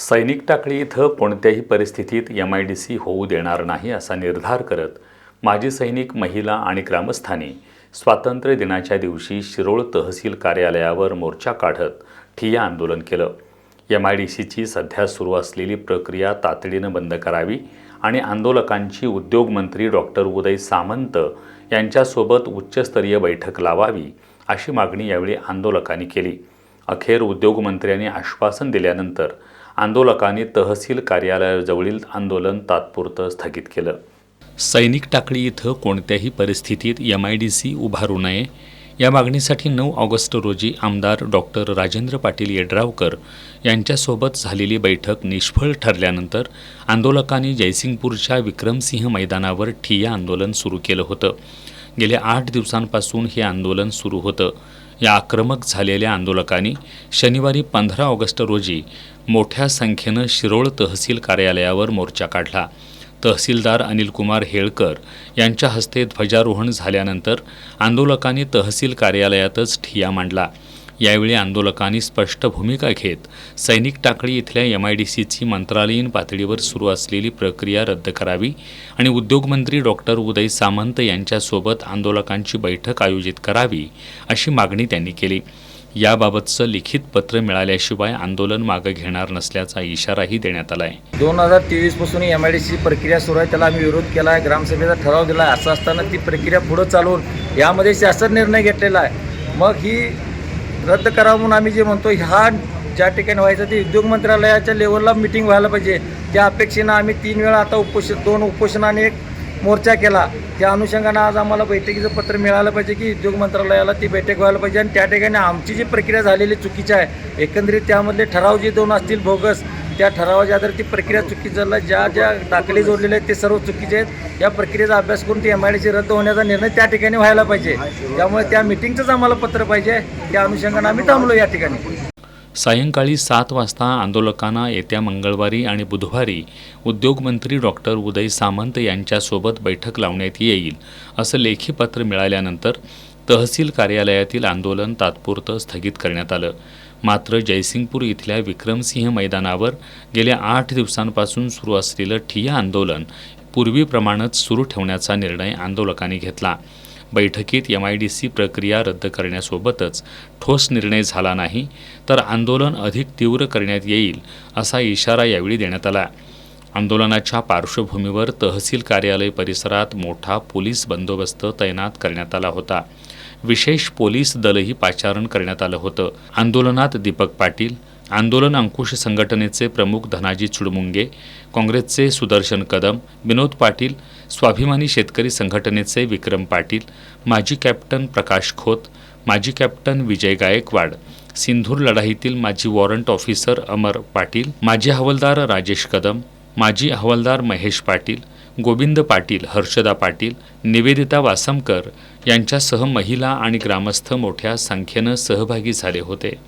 सैनिक टाकळी इथं कोणत्याही परिस्थितीत MIDC होऊ देणार नाही असा निर्धार करत माजी सैनिक, महिला आणि ग्रामस्थांनी स्वातंत्र्य दिनाच्या दिवशी शिरोळ तहसील कार्यालयावर मोर्चा काढत ठिय्या आंदोलन केलं। MIDCची सध्या सुरू असलेली प्रक्रिया तातडीनं बंद करावी आणि आंदोलकांची उद्योगमंत्री डॉक्टर उदय सामंत यांच्यासोबत उच्चस्तरीय बैठक लावावी अशी मागणी यावेळी आंदोलकांनी केली। अखेर उद्योगमंत्र्यांनी आश्वासन दिल्यानंतर आंदोलकांनी तहसील कार्यालयाजवळील आंदोलन तात्पुरतं स्थगित केलं। सैनिक टाकळी इथं कोणत्याही परिस्थितीत MIDC उभारू नये या मागणीसाठी 9 ऑगस्ट रोजी आमदार डॉक्टर राजेंद्र पाटील येड्रावकर यांच्यासोबत झालेली बैठक निष्फळ ठरल्यानंतर आंदोलकांनी जयसिंगपूरच्या विक्रमसिंह मैदानावर ठिय्या आंदोलन सुरू केलं होतं। गेल्या 8 दिवसांपासून हे आंदोलन सुरू होतं। या आक्रमक झालेल्या आंदोलकांनी शनिवारी 15 ऑगस्ट रोजी मोठ्या संख्येनं शिरोळ तहसील कार्यालयावर मोर्चा काढला। तहसीलदार अनिलकुमार हेळकर यांच्या हस्ते ध्वजारोहण झाल्यानंतर आंदोलकांनी तहसील कार्यालयातच ठिय्या मांडला। यावेळी आंदोलकांनी स्पष्ट भूमिका घेत सैनिक टाकळी इथल्या MIDCची मंत्रालयीन पातळीवर सुरू असलेली प्रक्रिया रद्द करावी आणि उद्योगमंत्री डॉक्टर उदय सामंत यांच्यासोबत आंदोलकांची बैठक आयोजित करावी अशी मागणी त्यांनी केली। याबाबतचं लिखित पत्र मिळाल्याशिवाय आंदोलन मागे घेणार नसल्याचा इशाराही देण्यात आला आहे। 2023 पासून MIDCची प्रक्रिया सुरू आहे, त्याला आम्ही विरोध केला आहे, ग्रामसभेचा ठराव दिला आहे। असं असताना ती प्रक्रिया पुढे चालवून यामध्ये शासन निर्णय घेतलेला आहे, मग ही रद्द करावं म्हणून आम्ही जे म्हणतो, हा ज्या ठिकाणी व्हायचं ते उद्योग मंत्रालयाच्या लेवलला मिटिंग व्हायला पाहिजे। त्या अपेक्षेनं आम्ही 3 वेळा आता 2 उपोषण आणि 1 मोर्चा केला। त्या अनुषंगानं आज आम्हाला बैठकीचं पत्र मिळालं पाहिजे की उद्योग मंत्रालयाला ती बैठक व्हायला पाहिजे आणि त्या ठिकाणी आमची जी प्रक्रिया झालेली चुकीची आहे, एकंदरीत त्यामधले ठराव जे 2 असतील बोगस, त्या ठरावाच्या आधारे ती प्रक्रिया चुकीची झाला। ज्या दाखले जोडलेले आहेत ते सर्व चुकीचे आहेत। या प्रक्रियेचा अभ्यास करून ती MIDC रद्द होण्याचा निर्णय त्या ठिकाणी व्हायला पाहिजे। त्यामुळे त्या मिटिंगचंच आम्हाला पत्र पाहिजे। त्या अनुषंगानं आम्ही थांबलो या ठिकाणी। सायंकाळी 7 वाजता आंदोलकांना येत्या मंगळवारी आणि बुधवारी उद्योगमंत्री डॉक्टर उदय सामंत यांच्यासोबत बैठक लावण्यात येईल असं लेखी पत्र मिळाल्यानंतर तहसील कार्यालयातील आंदोलन तात्पुरतं स्थगित करण्यात आलं। मात्र जयसिंगपूर इथल्या विक्रमसिंह मैदानावर गेल्या 8 दिवसांपासून सुरू असलेलं ठिय्या आंदोलन पूर्वीप्रमाणेच सुरू ठेवण्याचा निर्णय आंदोलकांनी घेतला। बैठकीत MIDC प्रक्रिया रद्द करण्यासोबतच ठोस निर्णय झाला नाही तर आंदोलन अधिक तीव्र करण्यात येईल असा इशारा यावेळी देण्यात आला। आंदोलनाच्या पार्श्वभूमीवर तहसील कार्यालय परिसरात मोठा पोलीस बंदोबस्त तैनात करण्यात आला होता। विशेष पोलीस दलही पाचारण करण्यात आलं होतं। आंदोलनात दीपक पाटील, आंदोलन अंकुश संघटनेचे प्रमुख धनाजी चुडमुंगे, काँग्रेसचे सुदर्शन कदम, विनोद पाटील, स्वाभिमानी शेतकरी संघटनेचे विक्रम पाटील, माजी कॅप्टन प्रकाश खोत, माजी कॅप्टन विजय गायकवाड, सिंधूर लढाईतील माजी वॉरंट ऑफिसर अमर पाटील, माजी हवालदार राजेश कदम, माजी हवालदार महेश पाटील, गोविंद पाटील, हर्षदा पाटील, निवेदिता वासमकर यांच्यासह महिला आणि ग्रामस्थ मोठ्या संख्येनं सहभागी झाले होते।